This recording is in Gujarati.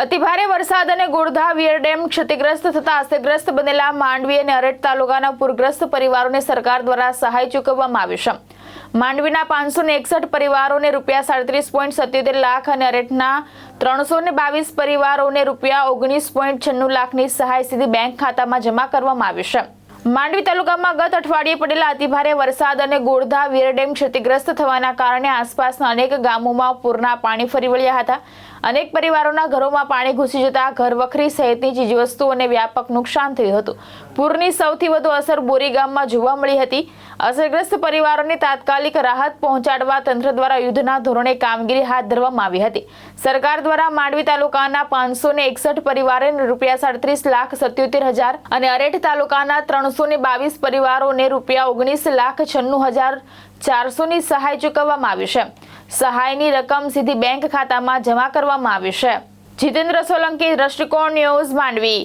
અતિભારે વરસાદ અને ગોરધા વિયર ડેમ ક્ષતિગ્રસ્ત થતા અસરગ્રસ્ત બનેલા માંડવી અને અરેઠ તાલુકાના પૂરગ્રસ્ત પરિવારોને સરકાર દ્વારા સહાય ચૂકવવામાં આવી છે. માંડવીના 561 પરિવારોને ₹37.77 લાખ અને અરેઠના 322 પરિવારોને ₹19.96 લાખની સહાય સીધી બેંક ખાતામાં જમા કરવામાં આવી છે. માંડવી તાલુકામાં ગત અઠવાડિયે પડેલા અતિભારે વરસાદ અને ગોરધા વિયર ડેમ ક્ષતિગ્રસ્ત થવાના કારણે આસપાસના અનેક ગામોમાં પૂરના પાણી ફરી વળ્યા હતા. અનેક પરિવારોના ઘરોમાં પાણી ઘૂસી જતા ઘરવખરી સહિતની ચીજવસ્તુઓને વ્યાપક નુકસાન થયું હતું. પૂરની સૌથી વધુ અસર બોરી ગામમાં જોવા મળી હતી. અસરગ્રસ્ત પરિવારોને તાત્કાલિક રાહત પહોંચાડવા તંત્ર દ્વારા યુદ્ધના ધોરણે કામગીરી હાથ ધરવામાં આવી હતી. સરકાર દ્વારા માંડવી તાલુકાના 561 પરિવારોને ₹37,77,000 અને અરેઠ તાલુકાના 322 પરિવારોને ₹19,96,400ની સહાય ચૂકવવામાં આવી છે. સહાયની રકમ સીધી બેંક ખાતામાં જમા કરવામાં આવી છે. જીતેન્દ્ર સોલંકી, દ્રષ્ટિકોણ ન્યૂઝ, માંડવી.